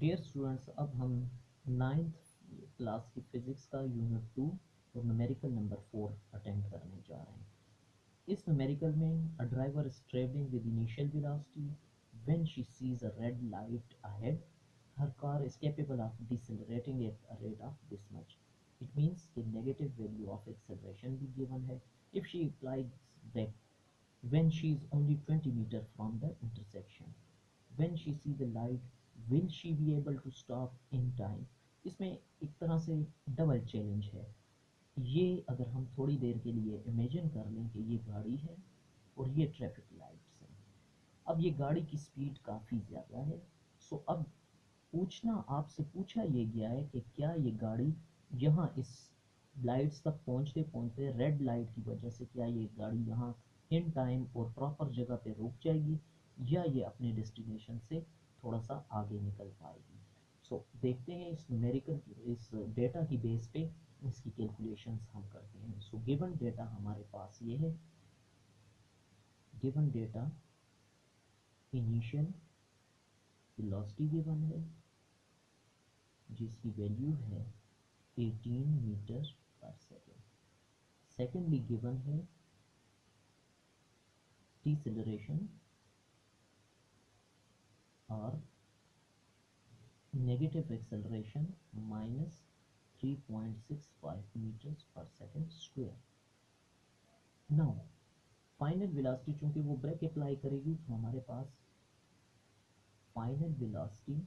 Dear students, अब हम ninth class की फिज़िक्स का यूनिट 2 और न्यूमेरिकल नंबर 4 अटेंड करने जा रहे हैं। इस न्यूमेरिकल में a driver is travelling with initial velocity when she sees a red light ahead her car is capable of decelerating at a rate of this much. It means the negative value of acceleration be given है. If she applies brake when she is only 20 meters from the intersection, when she see the light, will she be able to stop in time? इसमें एक तरह से double challenge है। ये अगर हम थोड़ी देर के लिए इमेजिन कर लें कि ये गाड़ी है और ये ट्रैफिक लाइट्स हैं। अब ये गाड़ी की स्पीड काफ़ी ज़्यादा है। सो अब पूछना आपसे पूछा ये गया है कि क्या ये गाड़ी यहाँ इस लाइट्स तक पहुँचते पहुँचते रेड लाइट की वजह से क्या ये गाड़ी यहाँ इन टाइम और प्रॉपर जगह पे रुक जाएगी या ये अपने डेस्टिनेशन से थोड़ा सा आगे निकल पाएगी। सो देखते हैं इस न्यूमेरिकल इस डेटा की बेस पे इसकी कैलकुलेशंस हम करते हैं। सो गिवन डेटा हमारे पास ये है। Given data initial velocity given है जिसकी वैल्यू है 18 मीटर पर सेकेंड। सेकेंडली गिवन है डिसेलरेशन और नेगेटिव एक्सेलरेशन माइनस 3.65 मीटर्स पर second square. Now final velocity, चूंकि वो ब्रेक अप्लाई करेगी तो हमारे पास फाइनल वेलोसिटी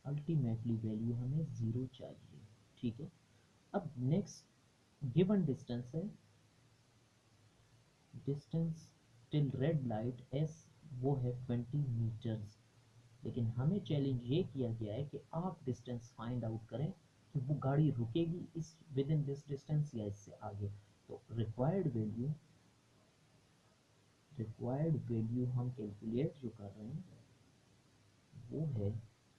अल्टीमेटली वैल्यू हमें 0 चाहिए। ठीक है, अब नेक्स्ट गिवन डिस्टेंस है, distance till red light S वो है 20 मीटर्स। लेकिन हमें चैलेंज ये किया गया है कि आप डिस्टेंस फाइंड आउट करें कि वो गाड़ी रुकेगी इस विद इन दिस डिस्टेंस या इससे आगे। तो रिक्वायर्ड वैल्यू हम कैलकुलेट जो कर रहे हैं वो है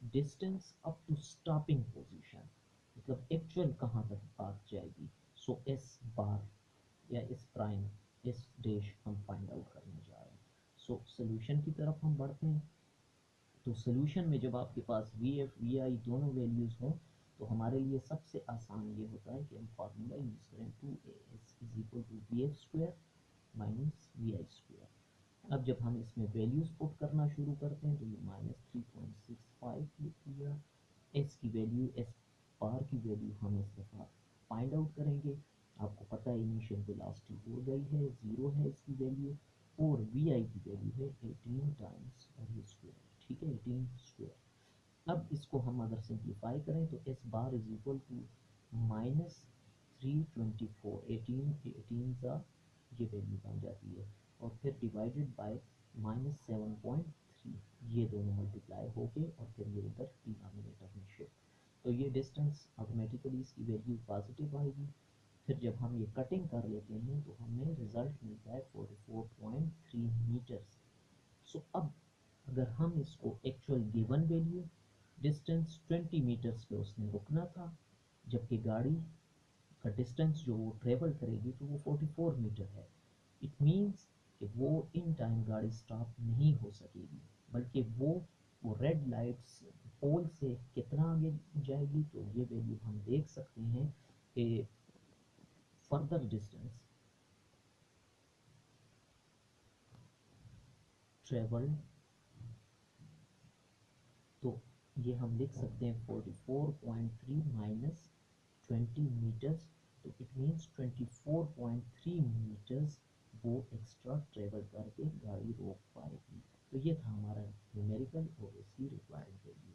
distance up to stopping position, मतलब एक्चुअल कहाँ तक बात जाएगी। सो एस बार या एस प्राइम एस डैश हम फाइंड आउट करने जा रहे हैं। सो सोल्यूशन की तरफ हम बढ़ते हैं। तो सोल्यूशन में जब आपके पास वी एफ वी आई दोनों वैल्यूज़ हों तो हमारे लिए सबसे आसान ये होता है कि हम फार्मूला यूज़ करें 2as is equal to V F square minus V I square. अब जब हम इसमें वैल्यूज़ पुट करना शुरू करते हैं तो ये माइनस 3.65 लिख लिया। एस की वैल्यू एस बार की वैल्यू हम इस दफ़ा फाइंड आउट करेंगे। आपको पता है इनिशियल वेलोसिटी हो गई है 0 है इसकी वैल्यू, और वी आई की वैल्यू है 18 टाइम्स और ये स्क्वायर। ठीक है, 18 स्क्वायर। अब इसको हम अगर सिंप्लीफाई करें तो S bar is equal to minus 324, 18 का ये वैल्यू बन जाती है और फिर डिवाइडेड बाय माइनस 7.3, ये दोनों मल्टीप्लाई हो गए और फिर ये इधर डिनोमिनेटर में शिफ्ट। तो ये डिस्टेंस ऑटोमेटिकली इसकी वैल्यू पॉजिटिव आएगी। फिर जब हम ये कटिंग कर लेते हैं तो हमें रिजल्ट मिलता है 44.3 मीटर्स। सो अब अगर हम इसको actual given value distance 20 meters पे उसने रुकना था, जबकि गाड़ी का डिस्टेंस जो वो ट्रेवल करेगी तो वो 44 मीटर है। इट मीन्स कि वो इन टाइम गाड़ी स्टॉप नहीं हो सकेगी, बल्कि वो रेड लाइट्स पोल से कितना आगे जाएगी। तो ये वैल्यू हम देख सकते हैं कि फर्दर डिस्टेंस ट्रेवल, तो ये हम लिख सकते हैं 44.3 माइनस 20 मीटर्स। तो इट मीन्स 24.3 मीटर्स वो एक्स्ट्रा ट्रेवल करके गाड़ी रोक पाएगी। तो ये था हमारा न्यूमेरिकल और इसकी रिक्वायर्ड वैल्यू।